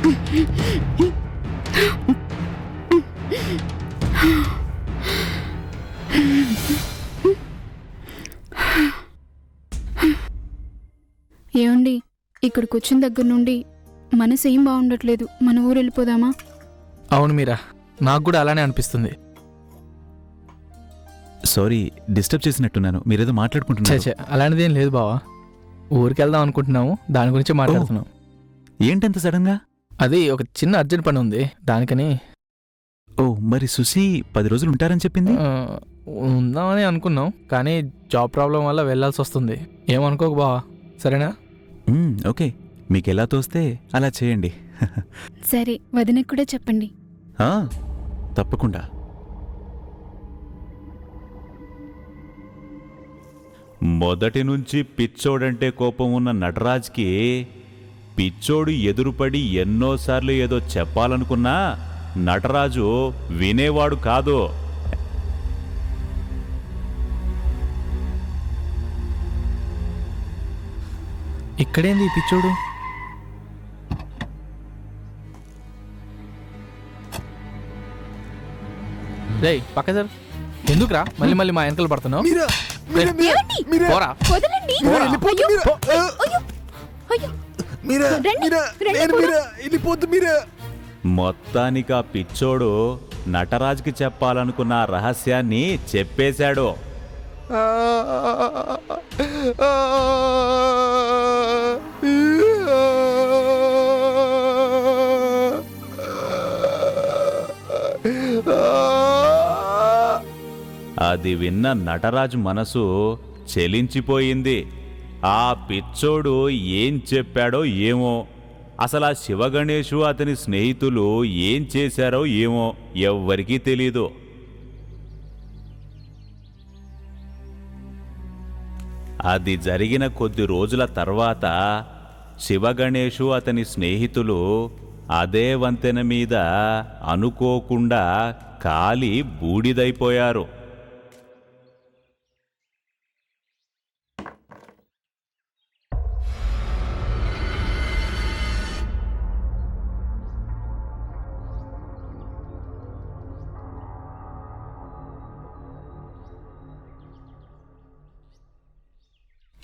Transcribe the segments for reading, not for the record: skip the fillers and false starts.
ఏమండి, ఇక్కడికి వచ్చిన దగ్గర నుండి మనసు ఏం బాగుండట్లేదు. మన ఊరు వెళ్ళిపోదామా? అవును మీరా, నాకు కూడా అలానే అనిపిస్తుంది. సారీ, డిస్టర్బ్ చేసినట్టున్నాను. మీరేదో మాట్లాడుకుంటున్నారు. అలాంటిదేం లేదు బావా. ఊరికి వెళ్దాం అనుకుంటున్నాము, దాని గురించి మాట్లాడుతున్నాం. ఏంటంత సడన్గా? అది ఒక చిన్న అర్జెంట్ పని ఉంది, దానికని. ఓ, మరి సుశీ 10 రోజులు ఉంటారని చెప్పింది. ఉందామని అనుకున్నాం, కానీ జాబ్ ప్రాబ్లం వల్ల వెళ్ళాల్సి వస్తుంది. ఏమనుకోకు బావా, సరేనా? ఓకే, మీకు ఎలా తోస్తే అలా చేయండి. సరే, వదినకు కూడా చెప్పండి. తప్పకుండా. మొదటి నుంచి పిచ్చోడంటే కోపం ఉన్న నటరాజ్కి పిచ్చోడు ఎదురుపడి ఎన్నోసార్లు ఏదో చెప్పాలనుకున్నా నటరాజు వినేవాడు కాదు. ఇక్కడేంది ఈ పిచ్చోడు? రేయ్ పక్క సార్, ఎందుకురా మళ్ళీ మళ్ళీ మా వెనకలు పడుతున్నావు? మొత్తానికి ఆ పిచ్చోడు నటరాజ్కి చెప్పాలనుకున్న రహస్యాన్ని చెప్పేశాడు. అది విన్న నటరాజు మనసు చెలించిపోయింది. ఆ పిచ్చోడు ఏం చెప్పాడో ఏమో, అసలు ఆ శివగణేషు అతని స్నేహితులు ఏం చేశారో ఏమో ఎవ్వరికీ తెలీదు. అది జరిగిన కొద్ది రోజుల తర్వాత శివగణేషు అతని స్నేహితులు అదే వంతెన మీద అనుకోకుండా కాలి బూడిదైపోయారు.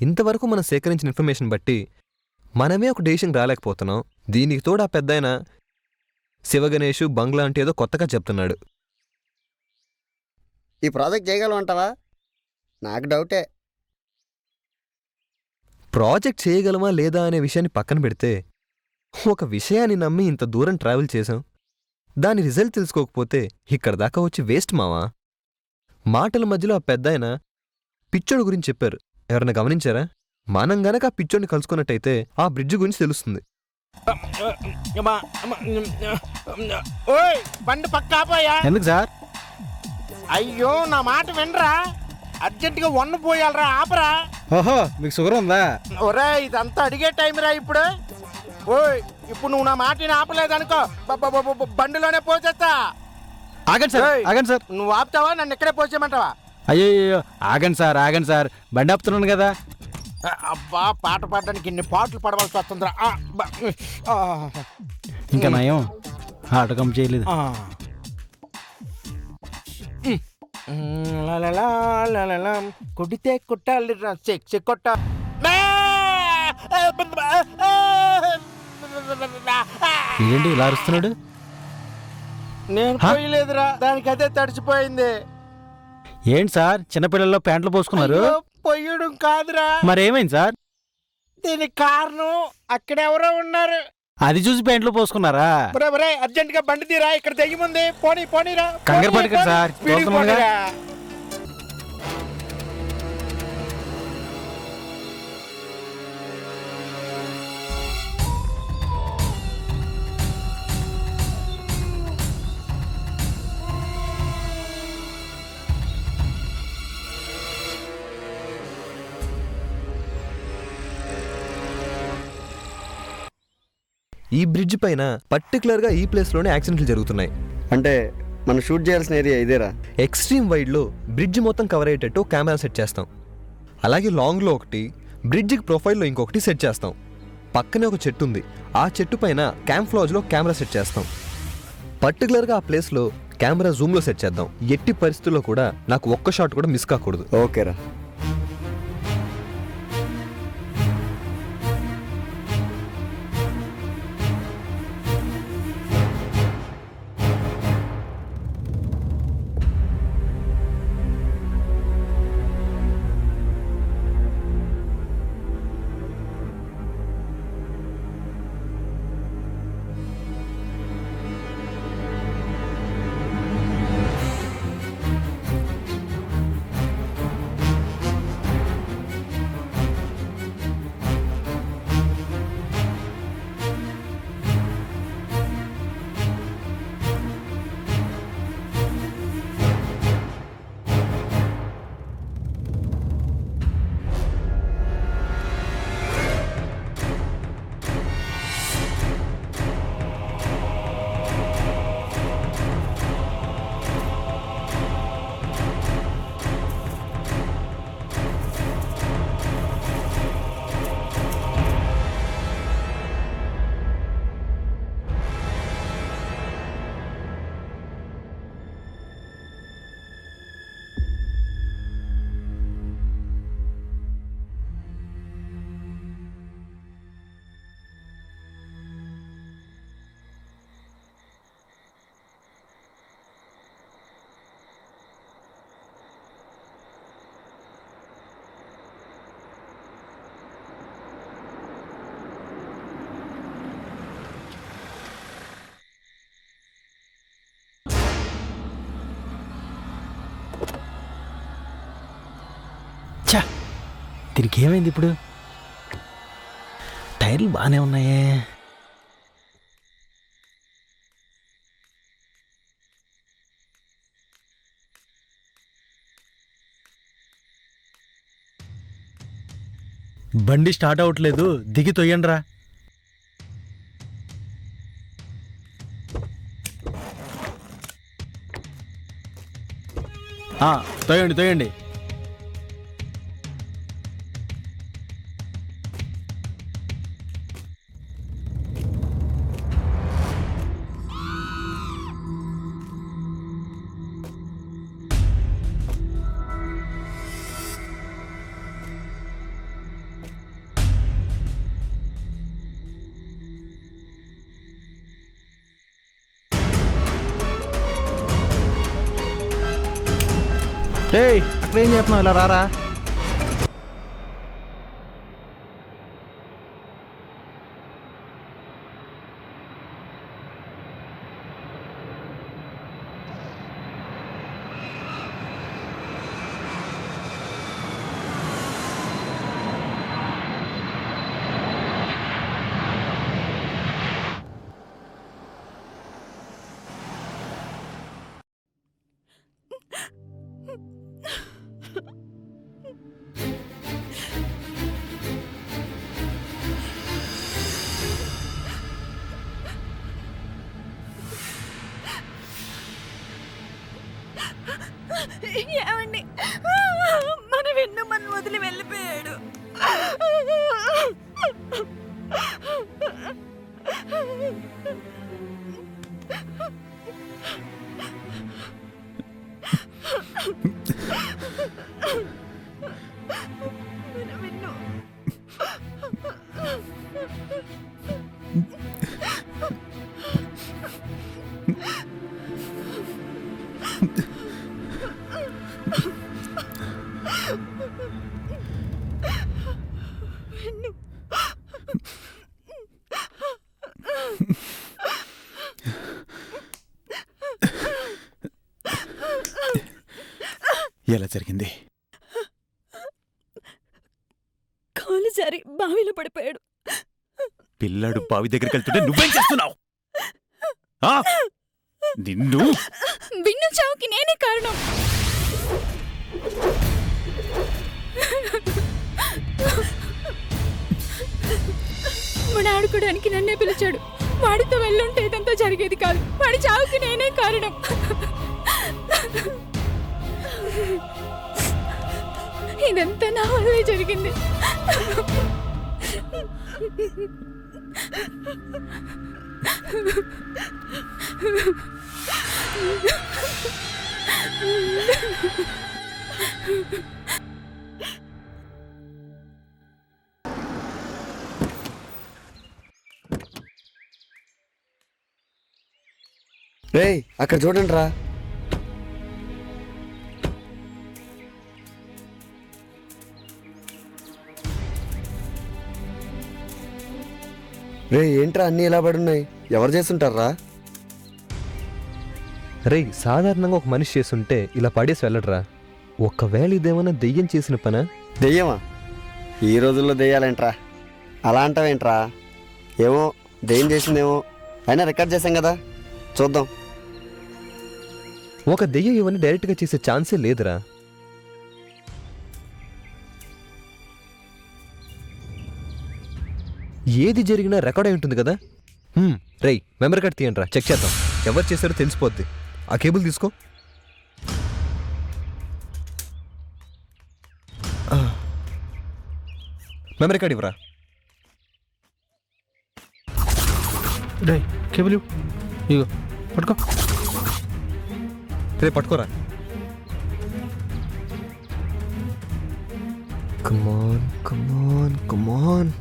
ఇంతవరకు మనం సేకరించిన ఇన్ఫర్మేషన్ బట్టి మనమే ఒక డెసిషన్ రాలేకపోతున్నాం. దీనికి తోడు ఆ పెద్దాయన శివగణేషు బంగ్లా అంటే ఏదో కొత్తగా చెప్తున్నాడు. ఈ ప్రాజెక్ట్ చేయగలమంటావా? నాకు డౌటే. ప్రాజెక్ట్ చేయగలమా లేదా అనే విషయాన్ని పక్కన పెడితే, ఒక విషయాన్ని నమ్మి ఇంత దూరం ట్రావెల్ చేశాం, దాని రిజల్ట్ తెలుసుకోకపోతే ఇక్కడ దాకా వచ్చి వేస్ట్ మావా. మాటల మధ్యలో ఆ పెద్దాయన పిచ్చోడు గురించి చెప్పారు. ఎవరైనా గమనించారా? మనం గనక ఆ పిచ్చోడిని కలుసుకున్నట్టయితే ఆ బ్రిడ్జ్ గురించి తెలుస్తుంది. బండి పక్కాపోయా? ఎందుకు సార్? అయ్యో నా మాట వినరా, అర్జెంటుగా వన్ను పోయాలరా, ఆపరా. ఓహో, మీకు షుగర్ ఉందా? ఒరే ఇదంతా అడిగే టైం రా ఇప్పుడు. ఓయ్ ఇప్పుడు నువ్వు నా మాటని ఆపలేదనుకో, బండిలోనే పోసేస్తా. ఆగండి సార్, ఆగండి సార్. నువ్వు ఆపుతావా, నన్ను ఇక్కడే పోసేయమంటావా? అయ్యో ఆగండి సార్, ఆగండి సార్, బండి ఆపుతున్నాను కదా. అబ్బా, పాట పాడడానికి ఇన్ని పాటలు పడవలసి వస్తుందిరా. ఇంకా నయం ఆటకం చేయలేదు. కొడితే కొట్టాలి, కొట్ట. ఏంటి ఇలా అరుస్తున్నాడు? నేను పోయలేదురా, దానికి అదే తడిచిపోయింది. ఏంటి సార్, చిన్నపిల్లల్లో ప్యాంట్లు పోసుకున్నారు? పొయ్యడం కాదురా. మరేమైంది సార్? దీనికి కారణం అక్కడెవరో ఉన్నారు, అది చూసి ప్యాంట్లు పోసుకున్నారా? అర్జెంట్ గా బండి తీరా, ఇక్కడ దెయ్యముంది. పోనీరా. కంగారు పడకండి సార్. ఈ బ్రిడ్జ్ పైన పర్టికులర్గా ఈ ప్లేస్లోనే యాక్సిడెంట్లు జరుగుతున్నాయి. అంటే మనం షూట్ చేయాల్సిన ఏరియా ఇదేరా? ఎక్స్ట్రీమ్ వైడ్లో బ్రిడ్జ్ మొత్తం కవర్ అయ్యేటట్టు కెమెరా సెట్ చేస్తాం. అలాగే లాంగ్లో ఒకటి, బ్రిడ్జ్కి ప్రొఫైల్లో ఇంకొకటి సెట్ చేస్తాం. పక్కనే ఒక చెట్టు ఉంది. ఆ చెట్టు పైన క్యాంఫ్లాజ్లో కెమెరా సెట్ చేస్తాం. పర్టికులర్గా ఆ ప్లేస్లో కెమెరా జూమ్లో సెట్ చేద్దాం. ఎట్టి పరిస్థితుల్లో కూడా నాకు ఒక్క షాట్ కూడా మిస్ కాకూడదు. ఓకేరా. దీనికి ఏమైంది ఇప్పుడు? టైర్లు బాగానే ఉన్నాయే. బండి స్టార్ట్ అవ్వట్లేదు, దిగి తొయ్యండిరా. తొయ్యండి తొయ్యండి. అక్కడ ఏం చేస్తున్నావు? ఇలా రారా. ఏమండి, మన వెన్ను మన వదిలి వెళ్ళిపోయాడు. మన వెన్ను. ఎలా జరిగింది? కాలు జారి బావిలో పడిపోయాడు. పిల్లాడు బావి దగ్గరికి వెళ్తుంటే నువ్వేం చేస్తున్నావు? నిన్ను విన్ను చావుకి నేనే కారణం. వాడు ఆడుకోవడానికి నన్నే పిలిచాడు. వాడితో వెళ్ళుంటే ఇదంతా జరిగేది కాదు. వాడి చావుకి నేనే కారణం. ఇదంతా నా వల్లే జరిగింది. రేయ్ అక్కడ చూడండి రా. రే ఏంట్రా అన్నీ ఇలా పడున్నాయి, ఎవరు చేస్తుంటారా? రేయ్ సాధారణంగా ఒక మనిషి చేస్తుంటే ఇలా పడేసి వెళ్ళడరా. ఒకవేళ ఇదేమన్నా దెయ్యం చేసిన పనా? దెయ్యమా? ఈ రోజుల్లో దెయ్యాలేంట్రా? అలా అంటావేంట్రా? ఏమో దెయ్యం చేసిందేమో, అయినా రికార్డ్ చేశాం కదా, చూద్దాం. ఒక దెయ్యం ఇవన్నీ డైరెక్ట్గా చేసే ఛాన్సే లేదురా. ఏది జరిగినా రికార్డ్ అయి ఉంటుంది కదా. రేయ్ మెమరీ కార్డ్ తీయండిరా, చెక్ చేద్దాం. ఎవరు చేశారో తెలిసిపోద్ది. ఆ కేబుల్ తీసుకో. మెమరీ కార్డ్ ఇవ్వరా. రే కేబుల్ ఇగో పట్టుకో. రే పట్టుకోరా. కమాన్ కమాన్ కమాన్.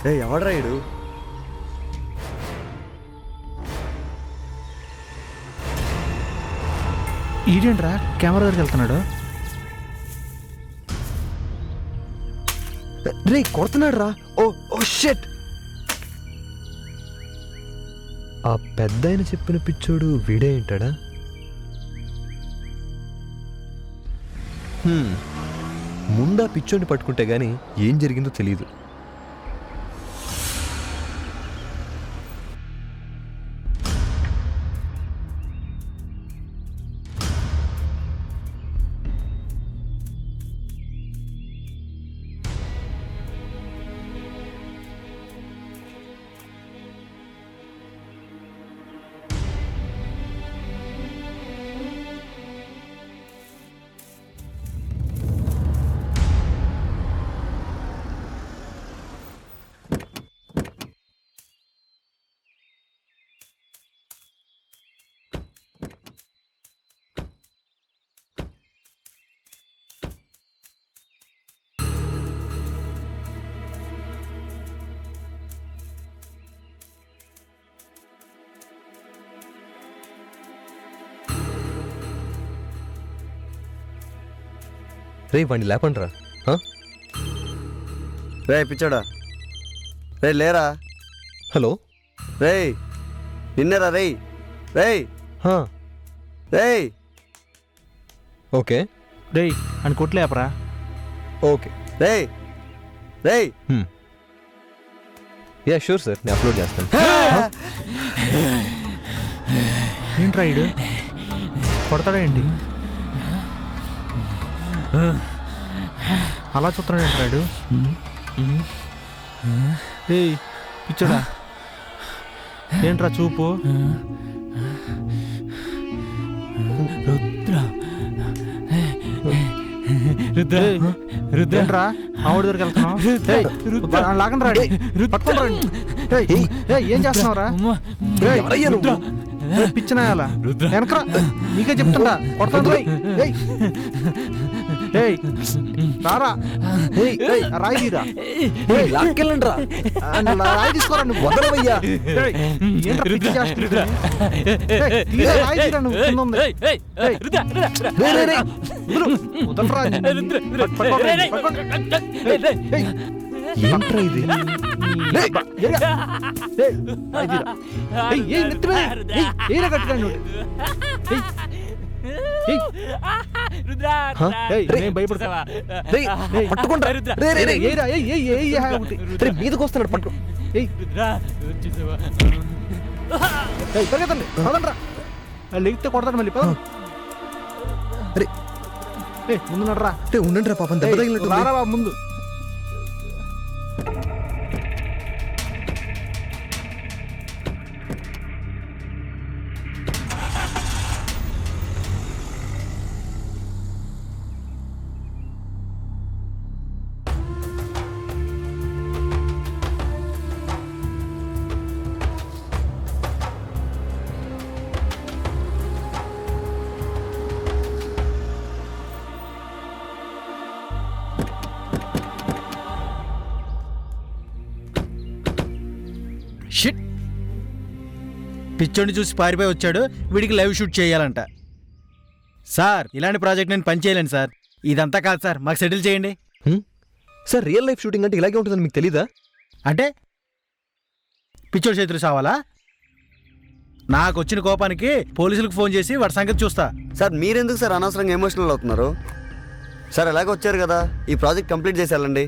రే ఎవడ్రా ఈడు? ఈడేంట్రా కెమెరా దగ్గరికి వెళ్తున్నాడు? రే కొడుతున్నాడు రా. ఓ ఓ షిట్. ఆ పెద్దాయన చెప్పిన పిచ్చోడు వీడే ఏంటాడా? ముందా పిచ్చోడిని పట్టుకుంటే గాని ఏం జరిగిందో తెలియదు. రే వాడిని లేపండ్రా. రే పిచ్చోడా, రే లేరా. హలో రే నిన్నేరా. రే రే రే. ఓకే రేయ్ అని కొట్లేపరా. ఓకే రే రే. యా షూర్ సార్, నేను అప్లోడ్ చేస్తాను. ఏంట్రా ఈడు కొడతాడా ఏంటి? అలా చూస్తున్నాడు ఏంట్రాడు? ఏయ్ పిచ్చడా ఏంట్రా చూపు? రుద్రేంట్రా ఆవిడ దగ్గరికి వెళ్తున్నావు? లాగండి రాడు, పట్టుకొని రండి. ఏం చేస్తున్నావురా? పిచ్చినాయాల వెనకరా, నీకే చెప్తుండా కొడతాను. రారా రాయి తీరా. లాక్కెళ్ళండి రా. రాయి తీసుకోరా. నువ్వు వదలవయ్యా. ఏంట్రా పిచ్చి చేస్తున్నా? రాయి తీరా. నువ్వు వదలరా. ఏంట్రా ఇది? మీదకి వస్తున్నాడు. పట్టు లెగితే కొడతాడు మళ్ళీ. ముందు నడరా. ఉండండి రా పాపం, దెబ్బ తగిలినట్టుంది. రారా బాబు ముందు. షిట్, పిచ్చోడిని చూసి పారిపోయి వచ్చాడు. వీడికి లైవ్ షూట్ చేయాలంట. సార్, ఇలాంటి ప్రాజెక్ట్ నేను పని చేయలేను సార్. ఇదంతా కాదు సార్, మాకు సెటిల్ చేయండి. సార్, రియల్ లైఫ్ షూటింగ్ అంటే ఇలాగే ఉంటుందని మీకు తెలీదా? అంటే పిచ్చోడి చేతులు సావాలా? నాకు వచ్చిన కోపానికి పోలీసులకు ఫోన్ చేసి వాడి సంగతి చూస్తా. సార్ మీరెందుకు సార్ అనవసరంగా ఎమోషనల్ అవుతున్నారు? సార్ ఎలాగో వచ్చారు కదా, ఈ ప్రాజెక్ట్ కంప్లీట్ చేసేయాలండి.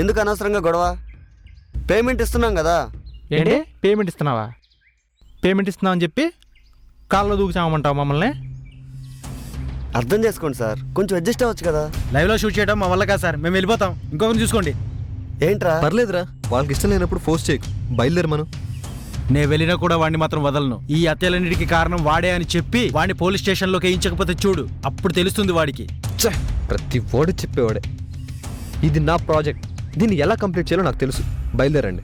ఎందుకు అనవసరంగా గొడవ? పేమెంట్ ఇస్తున్నాం కదా. ఏంటి పేమెంట్ ఇస్తున్నావా? పేమెంట్ ఇస్తున్నావని చెప్పి కాల్లో దూకుచామంటావు మమ్మల్ని? అర్థం చేసుకోండి సార్, కొంచెం అడ్జస్ట్ అవ్వచ్చు కదా. లైవ్లో షూట్ చేయడం మా వల్ల కాదు సార్, మేము వెళ్ళిపోతాం. ఇంకొకరిని చూసుకోండి. ఏంట్రా? పర్లేదురా, వాళ్ళకి ఇష్టం లేనప్పుడు ఫోర్స్ చేయకు. బయలుదేరు మనం. నేను వెళ్ళినా కూడా వాడిని మాత్రం వదలను. ఈ హత్యలన్నిటికీ కారణం వాడే అని చెప్పి వాడిని పోలీస్ స్టేషన్లోకి వేయించకపోతే చూడు, అప్పుడు తెలుస్తుంది వాడికి. ప్రతి వాడు చెప్పేవాడే. ఇది నా ప్రాజెక్ట్, దీన్ని ఎలా కంప్లీట్ చేయాలో నాకు తెలుసు. బయలుదేరండి.